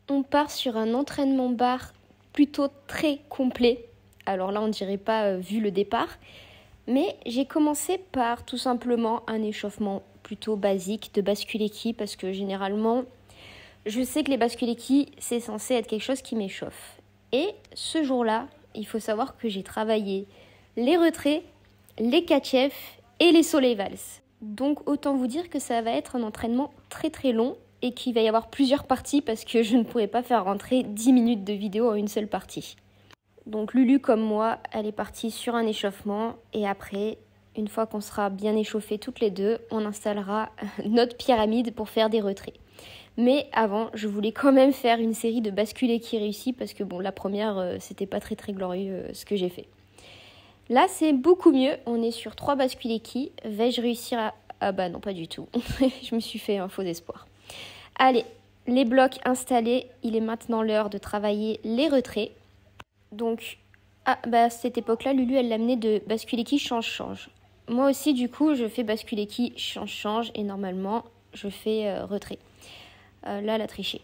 On part sur un entraînement barre plutôt très complet. Alors là, on dirait pas vu le départ. Mais j'ai commencé par tout simplement un échauffement plutôt basique de bascule équille parce que généralement, je sais que les bascules équilles, c'est censé être quelque chose qui m'échauffe. Et ce jour-là, il faut savoir que j'ai travaillé les retraits, les catch-F et les soleil valses. Donc autant vous dire que ça va être un entraînement très très long et qu'il va y avoir plusieurs parties parce que je ne pourrais pas faire rentrer 10 minutes de vidéo en une seule partie. Donc Lulu comme moi, elle est partie sur un échauffement et après, une fois qu'on sera bien échauffés toutes les deux, on installera notre pyramide pour faire des retraits. Mais avant, je voulais quand même faire une série de basculés qui réussit parce que bon, la première, c'était pas très très glorieux ce que j'ai fait. Là, c'est beaucoup mieux. On est sur 3 basculés qui. Vais-je réussir à... Ah bah non, pas du tout. Je me suis fait un faux espoir. Allez, les blocs installés. Il est maintenant l'heure de travailler les retraits. Donc, à cette époque-là, Lulu, elle l'amenait de basculer qui change-change. Moi aussi, du coup, je fais basculer qui change-change et normalement, je fais retrait. Là, elle a triché.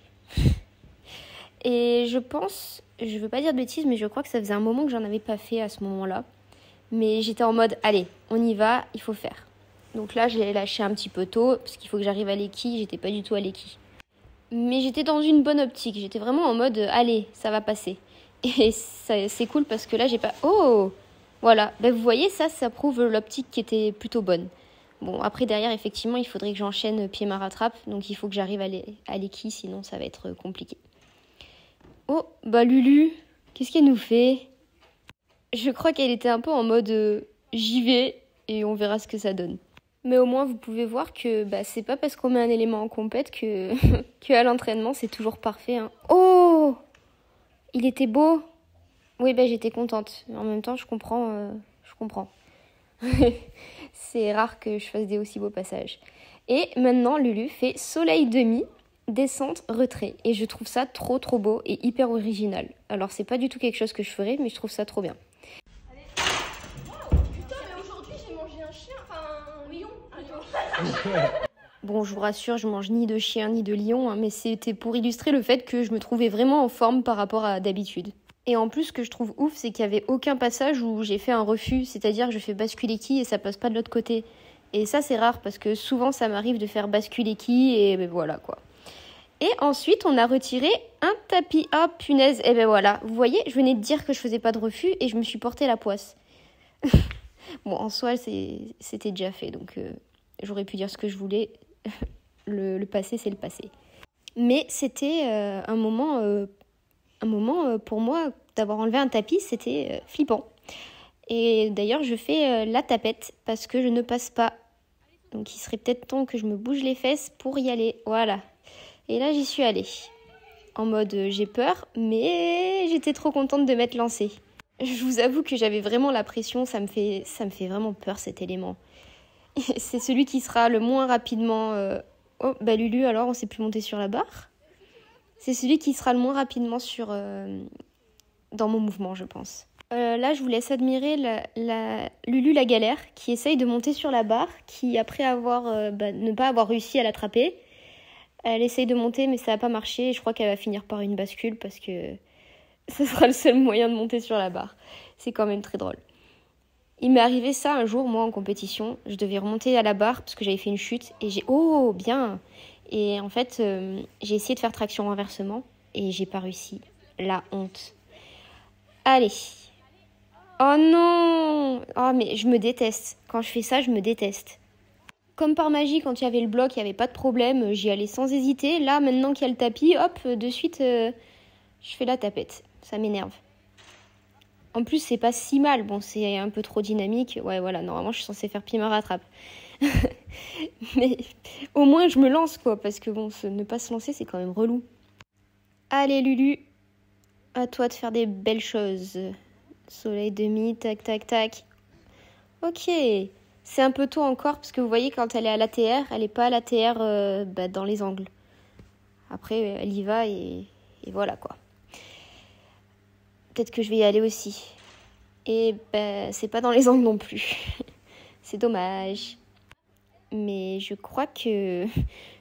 Et je pense, je veux pas dire de bêtises, mais je crois que ça faisait un moment que j'en avais pas fait à ce moment-là. Mais j'étais en mode, allez, on y va, il faut faire. Donc là, j'ai lâché un petit peu tôt, parce qu'il faut que j'arrive à l'équille, j'étais pas du tout à l'équille. Mais j'étais dans une bonne optique, j'étais vraiment en mode, allez, ça va passer. Et c'est cool parce que là, j'ai pas... Oh! Voilà, ben, vous voyez, ça prouve l'optique qui était plutôt bonne. Bon, après, derrière, effectivement, il faudrait que j'enchaîne pied-main rattrape. Donc, il faut que j'arrive à l'équille, sinon ça va être compliqué. Oh, bah Lulu, qu'est-ce qu'elle nous fait? Je crois qu'elle était un peu en mode j'y vais et on verra ce que ça donne. Mais au moins, vous pouvez voir que c'est pas parce qu'on met un élément en compète que qu'à l'entraînement, c'est toujours parfait. Hein. Oh! Il était beau. Oui, j'étais contente. En même temps, je comprends. C'est rare que je fasse des aussi beaux passages. Et maintenant, Lulu fait soleil demi, descente, retrait. Et je trouve ça trop trop beau et hyper original. Alors, c'est pas du tout quelque chose que je ferais, mais je trouve ça trop bien. Wow, putain, mais aujourd'hui, j'ai mangé un chien, enfin un lion. Bon, je vous rassure, je mange ni de chien ni de lion, hein, mais c'était pour illustrer le fait que je me trouvais vraiment en forme par rapport à d'habitude. Et en plus, ce que je trouve ouf, c'est qu'il n'y avait aucun passage où j'ai fait un refus, c'est-à-dire que je fais basculer qui et ça passe pas de l'autre côté. Et ça, c'est rare parce que souvent, ça m'arrive de faire basculer qui et voilà quoi. Et ensuite, on a retiré un tapis. Ah, punaise, et voilà. Vous voyez, je venais de dire que je faisais pas de refus et je me suis porté la poisse. Bon, en soi, c'était déjà fait, donc j'aurais pu dire ce que je voulais. Le passé, c'est le passé. Mais c'était un moment pour moi, d'avoir enlevé un tapis, c'était flippant. Et d'ailleurs, je fais la tapette parce que je ne passe pas. Donc il serait peut-être temps que je me bouge les fesses pour y aller. Voilà. Et là, j'y suis allée. En mode, j'ai peur, mais j'étais trop contente de m'être lancée. Je vous avoue que j'avais vraiment la pression, ça me fait vraiment peur cet élément. C'est celui qui sera le moins rapidement... Oh, Lulu, alors on s'est plus monté sur la barre. C'est celui qui sera le moins rapidement dans mon mouvement, je pense. Là, je vous laisse admirer Lulu la galère qui essaye de monter sur la barre, qui après ne pas avoir réussi à l'attraper, elle essaye de monter mais ça n'a pas marché et je crois qu'elle va finir par une bascule parce que ce sera le seul moyen de monter sur la barre. C'est quand même très drôle. Il m'est arrivé ça un jour, moi, en compétition. Je devais remonter à la barre parce que j'avais fait une chute. Et oh, bien! Et en fait, j'ai essayé de faire traction renversement. Et j'ai pas réussi. La honte. Allez. Oh non! Oh, mais je me déteste. Quand je fais ça, je me déteste. Comme par magie, quand il y avait le bloc, il n'y avait pas de problème. J'y allais sans hésiter. Là, maintenant qu'il y a le tapis, hop, de suite, je fais la tapette. Ça m'énerve. En plus, c'est pas si mal. Bon, c'est un peu trop dynamique. Ouais, voilà, normalement, je suis censée faire pied-main rattrape. Mais au moins, je me lance, quoi. Parce que bon, ne pas se lancer, c'est quand même relou. Allez, Lulu. À toi de faire des belles choses. Soleil demi, tac, tac, tac. Ok. C'est un peu tôt encore, parce que vous voyez, quand elle est à l'ATR, elle n'est pas à l'ATR dans les angles. Après, elle y va et voilà, quoi. Peut-être que je vais y aller aussi. Et c'est pas dans les angles non plus. C'est dommage. Mais je crois que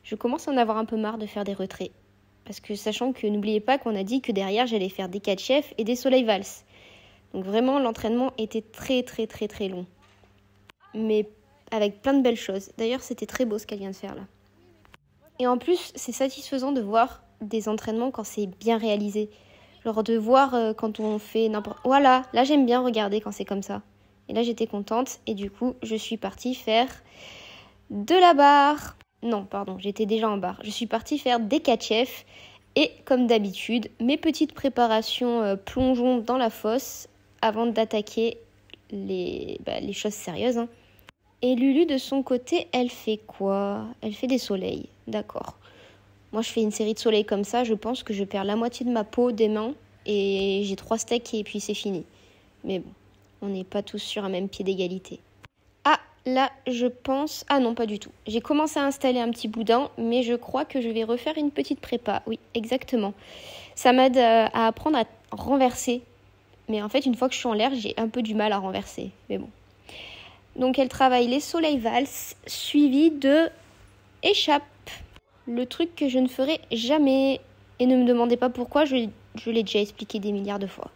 je commence à en avoir un peu marre de faire des retraits. Parce que sachant que n'oubliez pas qu'on a dit que derrière j'allais faire des catch-F et des soleil valse. Donc vraiment l'entraînement était très très très très long. Mais avec plein de belles choses. D'ailleurs c'était très beau ce qu'elle vient de faire là. Et en plus c'est satisfaisant de voir des entraînements quand c'est bien réalisé. Genre de voir quand on fait n'importe... Voilà, là j'aime bien regarder quand c'est comme ça. Et là j'étais contente et du coup je suis partie faire de la barre. Non, pardon, j'étais déjà en barre. Je suis partie faire des catch-F et comme d'habitude, mes petites préparations plongeons dans la fosse avant d'attaquer les choses sérieuses. Hein. Et Lulu de son côté, elle fait quoi? Elle fait des soleils, d'accord. Moi je fais une série de soleils comme ça, je pense que je perds la moitié de ma peau des mains et j'ai 3 steaks et puis c'est fini. Mais bon, on n'est pas tous sur un même pied d'égalité. Ah, là je pense... Ah non, pas du tout. J'ai commencé à installer un petit boudin, mais je crois que je vais refaire une petite prépa. Oui, exactement. Ça m'aide à apprendre à renverser. Mais en fait, une fois que je suis en l'air, j'ai un peu du mal à renverser. Mais bon. Donc elle travaille les soleil valse, suivi de échappe. Le truc que je ne ferai jamais. Et ne me demandez pas pourquoi, je l'ai déjà expliqué des milliards de fois.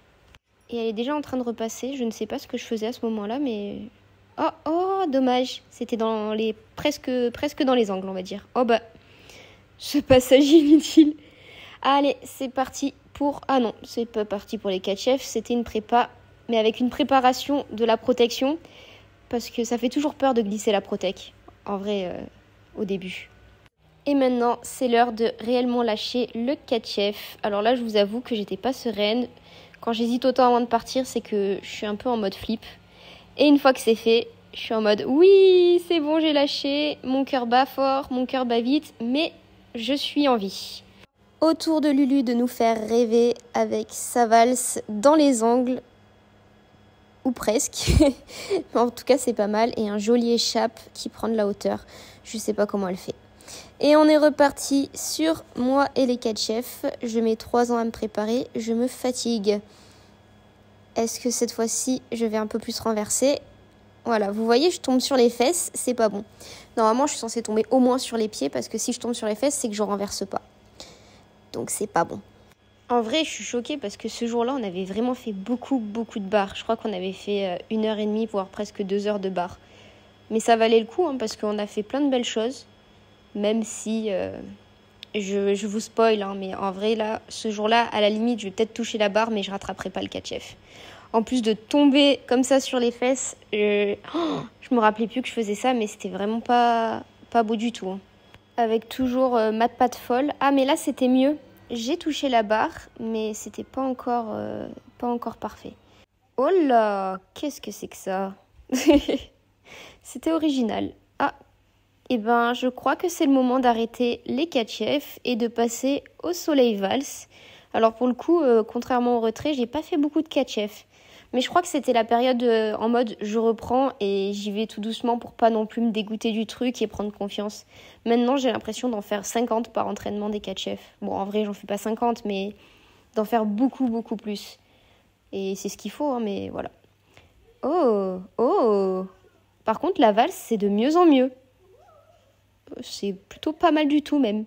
Et elle est déjà en train de repasser. Je ne sais pas ce que je faisais à ce moment-là, mais... Oh, dommage. C'était dans les... presque dans les angles, on va dire. Oh bah, ce passage inutile. Allez, c'est parti pour... Ah non, c'est pas parti pour les catch-F. C'était une prépa, mais avec une préparation de la protection. Parce que ça fait toujours peur de glisser la protec. En vrai, au début. Et maintenant, c'est l'heure de réellement lâcher le catch-F. Alors là, je vous avoue que j'étais pas sereine. Quand j'hésite autant avant de partir, c'est que je suis un peu en mode flip. Et une fois que c'est fait, je suis en mode oui, c'est bon, j'ai lâché. Mon cœur bat fort, mon cœur bat vite, mais je suis en vie. Autour de Lulu de nous faire rêver avec sa valse dans les angles. Ou presque. En tout cas, c'est pas mal. Et un joli échappe qui prend de la hauteur. Je sais pas comment elle fait. Et on est reparti sur moi et les catch-F. Je mets 3 ans à me préparer. Je me fatigue. Est-ce que cette fois-ci, je vais un peu plus renverser? Voilà, vous voyez, je tombe sur les fesses. C'est pas bon. Normalement, je suis censée tomber au moins sur les pieds. Parce que si je tombe sur les fesses, c'est que je renverse pas. Donc, c'est pas bon. En vrai, je suis choquée parce que ce jour-là, on avait vraiment fait beaucoup de barres. Je crois qu'on avait fait 1h30, voire presque 2 heures de barres. Mais ça valait le coup, hein, parce qu'on a fait plein de belles choses. Même si je vous spoil, hein, mais en vrai, là, ce jour-là, à la limite, je vais peut-être toucher la barre, mais je rattraperai pas le catch-F. En plus de tomber comme ça sur les fesses, je me rappelais plus que je faisais ça, mais c'était vraiment pas beau du tout. Hein. Avec toujours ma patte folle. Ah, mais là, c'était mieux. J'ai touché la barre, mais c'était pas encore parfait. Oh là, qu'est-ce que c'est que ça? C'était original. Ah, et ben je crois que c'est le moment d'arrêter les catch-F et de passer au soleil valse. Alors pour le coup, contrairement au retrait, j'ai pas fait beaucoup de catch-F. Mais je crois que c'était la période en mode je reprends et j'y vais tout doucement pour pas non plus me dégoûter du truc et prendre confiance. Maintenant, j'ai l'impression d'en faire 50 par entraînement des catch-F. Bon, en vrai, j'en fais pas 50, mais d'en faire beaucoup plus. Et c'est ce qu'il faut, hein, mais voilà. Oh. Par contre, la valse, c'est de mieux en mieux. C'est plutôt pas mal du tout, même.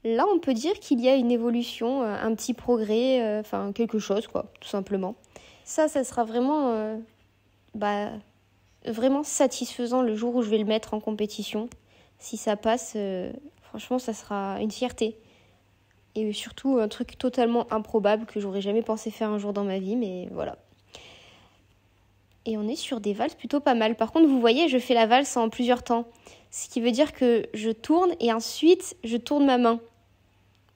Là, on peut dire qu'il y a une évolution, un petit progrès, enfin quelque chose, quoi, tout simplement. Ça sera vraiment, vraiment satisfaisant le jour où je vais le mettre en compétition. Si ça passe, franchement, ça sera une fierté. Et surtout, un truc totalement improbable que j'aurais jamais pensé faire un jour dans ma vie, mais voilà. Et on est sur des valses plutôt pas mal. Par contre, vous voyez, je fais la valse en plusieurs temps. Ce qui veut dire que je tourne et ensuite, je tourne ma main.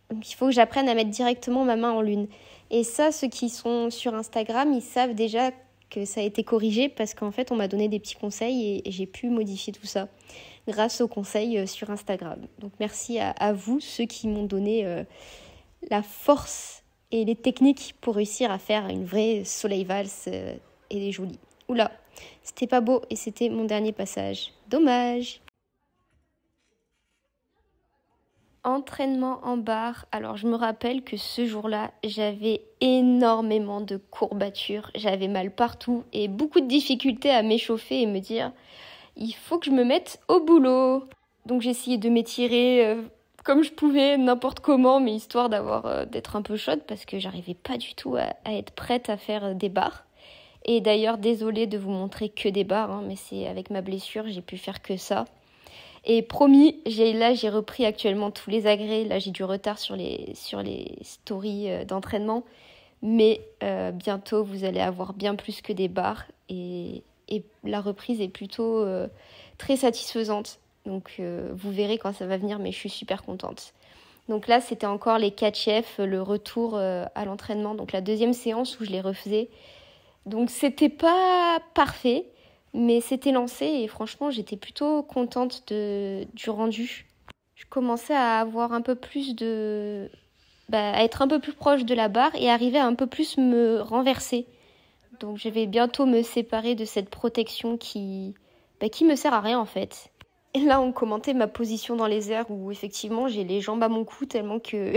Donc, il faut que j'apprenne à mettre directement ma main en lune. Et ça, ceux qui sont sur Instagram, ils savent déjà que ça a été corrigé parce qu'en fait, on m'a donné des petits conseils et j'ai pu modifier tout ça grâce aux conseils sur Instagram. Donc, merci à vous, ceux qui m'ont donné la force et les techniques pour réussir à faire une vraie soleil valse et des jolies. Oula, c'était pas beau et c'était mon dernier passage. Dommage. Entraînement en barre. Alors je me rappelle que ce jour-là, j'avais énormément de courbatures. J'avais mal partout et beaucoup de difficultés à m'échauffer et me dire il faut que je me mette au boulot. Donc j'ai essayé de m'étirer comme je pouvais, n'importe comment, mais histoire d'être un peu chaude parce que j'arrivais pas du tout à être prête à faire des barres. Et d'ailleurs, désolée de vous montrer que des barres, hein, mais c'est avec ma blessure, j'ai pu faire que ça. Et promis, j'ai repris actuellement tous les agrès. Là, j'ai du retard sur les stories d'entraînement. Mais bientôt, vous allez avoir bien plus que des barres. Et la reprise est plutôt très satisfaisante. Donc, vous verrez quand ça va venir, mais je suis super contente. Donc là, c'était encore les 4 chefs, le retour à l'entraînement. Donc la deuxième séance où je les refaisais. Donc, c'était pas parfait. Mais c'était lancé et franchement, j'étais plutôt contente du rendu. Je commençais à avoir un peu plus à être un peu plus proche de la barre et arriver à un peu plus me renverser. Donc je vais bientôt me séparer de cette protection qui me sert à rien en fait. Et là, on commentait ma position dans les airs où effectivement j'ai les jambes à mon cou tellement que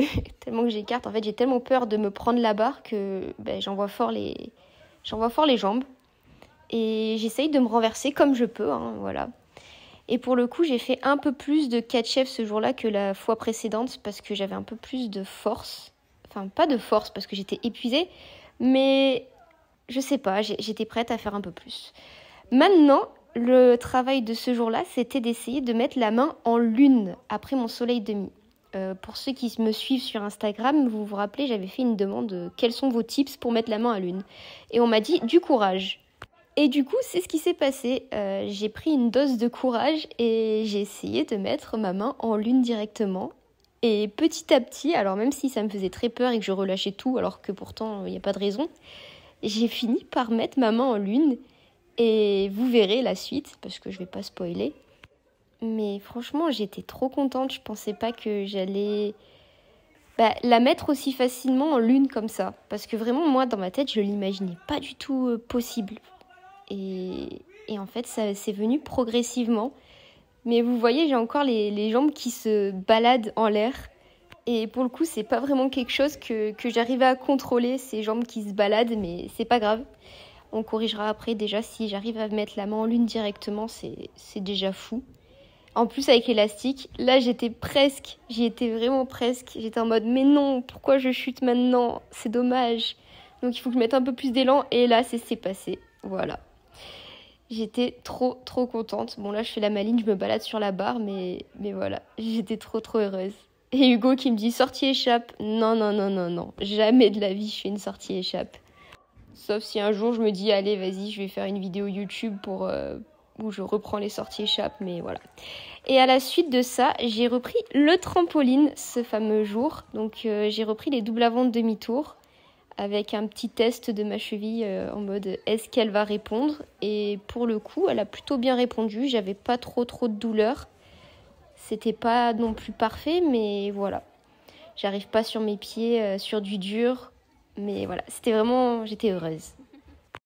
j'écarte. En fait, j'ai tellement peur de me prendre la barre que j'envoie fort les jambes. Et j'essaye de me renverser comme je peux, hein, voilà. Et pour le coup, j'ai fait un peu plus de catch-up ce jour-là que la fois précédente parce que j'avais un peu plus de force. Enfin, pas de force parce que j'étais épuisée, mais je sais pas, j'étais prête à faire un peu plus. Maintenant, le travail de ce jour-là, c'était d'essayer de mettre la main en lune après mon soleil demi. Pour ceux qui me suivent sur Instagram, vous vous rappelez, j'avais fait une demande quels sont vos tips pour mettre la main à lune. Et on m'a dit du courage. Et du coup, c'est ce qui s'est passé. J'ai pris une dose de courage et j'ai essayé de mettre ma main en lune directement. Et petit à petit, alors même si ça me faisait très peur et que je relâchais tout, alors que pourtant il n'y a pas de raison, j'ai fini par mettre ma main en lune. Et vous verrez la suite, parce que je vais pas spoiler. Mais franchement, j'étais trop contente. Je pensais pas que j'allais la mettre aussi facilement en lune comme ça. Parce que vraiment, moi, dans ma tête, je l'imaginais pas du tout possible. Et en fait, ça c'est venu progressivement. Mais vous voyez, j'ai encore les jambes qui se baladent en l'air. Et pour le coup, c'est pas vraiment quelque chose que j'arrivais à contrôler, ces jambes qui se baladent, mais c'est pas grave. On corrigera après. Déjà, si j'arrive à mettre la main en lune directement, c'est déjà fou. En plus, avec l'élastique, là, j'y étais vraiment presque. J'étais en mode, mais non, pourquoi je chute maintenant? C'est dommage. Donc, il faut que je mette un peu plus d'élan. Et là, c'est passé. Voilà. J'étais trop contente. Bon là je fais la maline, je me balade sur la barre, mais voilà, j'étais trop heureuse. Et Hugo qui me dit sortie échappe. Non, jamais de la vie je fais une sortie échappe. Sauf si un jour je me dis allez vas-y je vais faire une vidéo YouTube où je reprends les sorties échappe, mais voilà. Et à la suite de ça, j'ai repris le trampoline ce fameux jour. Donc j'ai repris les doubles avant de demi-tour. Avec un petit test de ma cheville en mode est-ce qu'elle va répondre. Et pour le coup, elle a plutôt bien répondu. J'avais pas trop de douleur. C'était pas non plus parfait, mais voilà. J'arrive pas sur mes pieds, sur du dur. Mais voilà, j'étais heureuse.